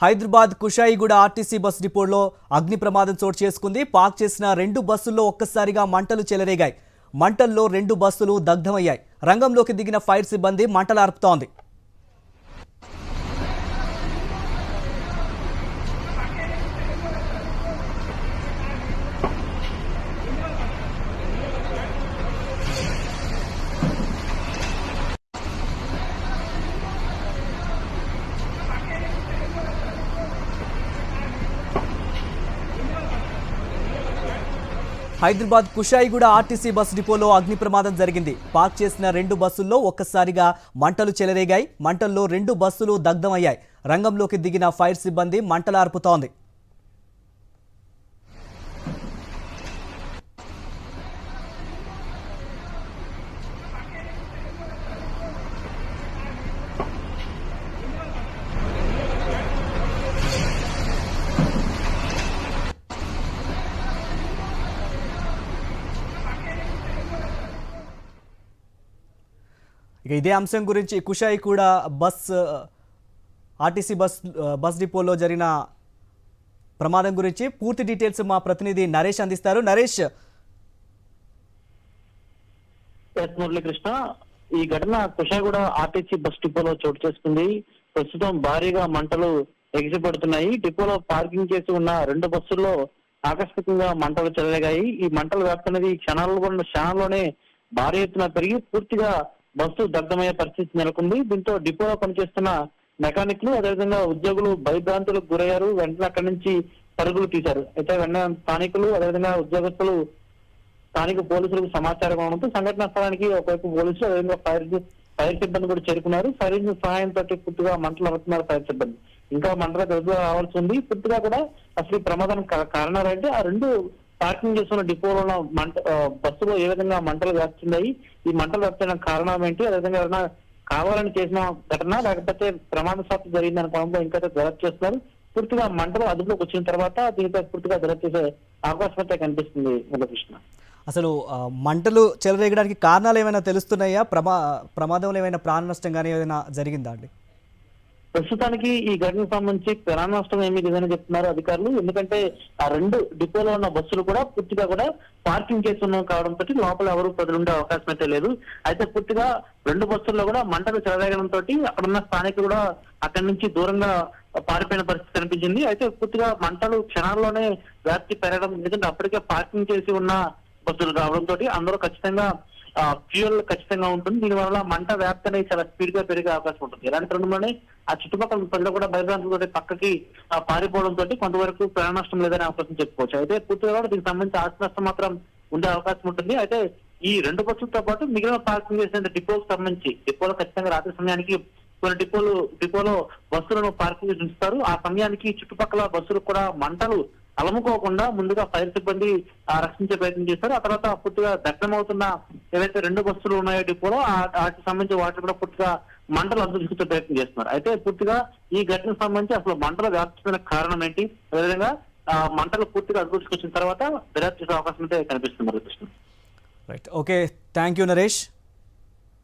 Hyderabad Kushaiguda RTC bus డిపోలో అగ్ని ప్రమాదం చోటు చేసుకుంది. పార్క్ చేసిన 2 బస్సుల్లో ఒక్కసారిగా మంటలు చెలరేగాయి. మంటల్లో 2 బస్సులు దగ్ధమయ్యాయి. రంగంలోకి దిగిన ఫైర్ సిబ్బంది మంటలార్పుతోంది. హైదరాబాద్ కుషాయిగూడ ఆర్టీసీ బస్ డిపోలో అగ్ని ప్రమాదం జరిగింది. పార్క్ చేసిన 2 బస్సుల్లో ఒక్కసారిగా మంటలు చెలరేగాయి. మంటల్లో 2 బస్సులు దగ్ధమయ్యాయి. రంగంలోకి దిగిన ఫైర్ సిబ్బంది మంటలార్పుతోంది. ఇక ఇదే అంశం గురించి కుషాయిగూడ ఆర్టీసీ బస్ డిపోలో జరిగిన ప్రమాదం గురించి పూర్తి డీటెయిల్స్ మా ప్రతినిధి నరేష్ అందిస్తారు. నరేష్, మురళీకృష్ణ, ఈ ఘటన కుషాయిగూడ ఆర్టీసీ బస్ డిపోలో చోటు చేసుకుంది. ప్రస్తుతం భారీగా మంటలు ఎగిసిపడుతున్నాయి. డిపోలో పార్కింగ్ చేసి ఉన్న 2 బస్సుల్లో ఆకస్మికంగా మంటలు చెలరేగాయి. ఈ మంటల వ్యాప్తి అనేది క్షణాల్లోనే భారీ ఎత్తున పెరిగి పూర్తిగా బస్సు దగ్ధమయ్యే పరిస్థితి నెలకొంది. దీంతో డిపోలో పనిచేస్తున్న మెకానిక్లు అదేవిధంగా ఉద్యోగులు భయభ్రాంతులకు గురయ్యారు. వెంటనే అక్కడి నుంచి పరుగులు తీశారు. అయితే వెంటనే స్థానికులు అదేవిధంగా ఉద్యోగస్తులు స్థానిక పోలీసులకు సమాచారం అవడంతో సంఘటనా స్థలానికి ఒకవైపు పోలీసులు అదేవిధంగా ఫైర్ సిబ్బంది కూడా చేరుకున్నారు. ఫైర్ ఇంజిన్ సహాయంతో పూర్తిగా మంటలు అవుతున్నారు ఫైర్ సిబ్బంది. ఇంకా మంటలకు ఎదురుగా రావాల్సి ఉంది. పూర్తిగా కూడా అసలు ఈ ప్రమాదానికి కారణాలు అంటే ఆ 2 పార్కింగ్ చేస్తున్న డిపోలో ఉన్న బస్సులో ఏ విధంగా మంటలు వ్యాప్తున్నాయి, ఈ మంటలు వ్యాప్తిన కారణం ఏంటి, అదేవిధంగా ఏదైనా కావాలని చేసిన ఘటన లేకపోతే ప్రమాదశాత్తు జరిగిందని కోణంలో ఇంకా దర్యాప్తు చేస్తున్నారు. పూర్తిగా మంటలు అదుపులోకి వచ్చిన తర్వాత దీనిపై పూర్తిగా దర్యాప్తు చేసే అవకాశం అయితే కనిపిస్తుంది. మురళీకృష్ణ, అసలు మంటలు చెలరేగడానికి కారణాలు ఏమైనా తెలుస్తున్నాయా? ప్రమాదంలో ఏమైనా ప్రాణ నష్టం కానీ ఏదైనా జరిగిందా అండి? ప్రస్తుతానికి ఈ ఘటనకు సంబంధించి ప్రాణ నష్టం ఏమీ లేదని చెప్తున్నారు అధికారులు. ఎందుకంటే ఆ 2 డిపోలో ఉన్న బస్సులు కూడా పూర్తిగా కూడా పార్కింగ్ చేస్తున్న కావడంతో లోపల ఎవరు ప్రజలు ఉండే అవకాశం అయితే లేదు. అయితే పూర్తిగా 2 బస్సుల్లో కూడా మంటలు చెలరేగడంతో అక్కడ ఉన్న స్థానికులు కూడా అక్కడి నుంచి దూరంగా పారిపోయిన పరిస్థితి కనిపించింది. అయితే పూర్తిగా మంటలు క్షణాల్లోనే వ్యాప్తి పెరగడం, ఎందుకంటే అప్పటికే పార్కింగ్ చేసి ఉన్న బస్సులు రావడంతో అందరూ ఖచ్చితంగా ఫ్యూయల్ ఖచ్చితంగా ఉంటుంది. దీనివల్ల మంట వ్యాప్తి అనేది చాలా స్పీడ్ గా పెరిగే అవకాశం ఉంటుంది. ఇలాంటి తరుణంలోనే ఆ చుట్టుపక్కల ప్రజలు కూడా భయభ్రాంతులతో పక్కకి పారిపోవడంతో కొంతవరకు ప్రాణ నష్టం లేదనే అవకాశం చెప్పుకోవచ్చు. అయితే పూర్తిగా కూడా దీనికి సంబంధించి ఆస్తి నష్టం మాత్రం ఉండే అవకాశం ఉంటుంది. అయితే ఈ 2 బస్సులతో పాటు మిగిలిన పార్కింగ్ చేసిన డిపోకి సంబంధించి డిపోలో ఖచ్చితంగా రాత్రి సమయానికి కొన్ని డిపోలో బస్సులను పార్కింగ్ చేసి ఉంచుతారు. ఆ సమయానికి చుట్టుపక్కల బస్సులు కూడా మంటలు అలముకోకుండా ముందుగా ఫైర్ సిబ్బంది రక్షించే ప్రయత్నం చేస్తారు. ఆ తర్వాత పూర్తిగా దగ్ధమవుతున్న ఏవైతే 2 బస్సులు ఉన్నాయో డిపోలో వాటికి సంబంధించి వాటిని కూడా పూర్తిగా మంటలు అదుపుచేసే ప్రయత్నం చేస్తున్నారు. అయితే పూర్తిగా ఈ ఘటనకు సంబంధించి అసలు మంటలు వ్యాప్తిన కారణం ఏంటి, అదేవిధంగా మంటలు పూర్తిగా అదుపుకొచ్చిన తర్వాత దర్యాప్తు చేసే అవకాశం అయితే కనిపిస్తుంది. Right, okay, thank you Naresh.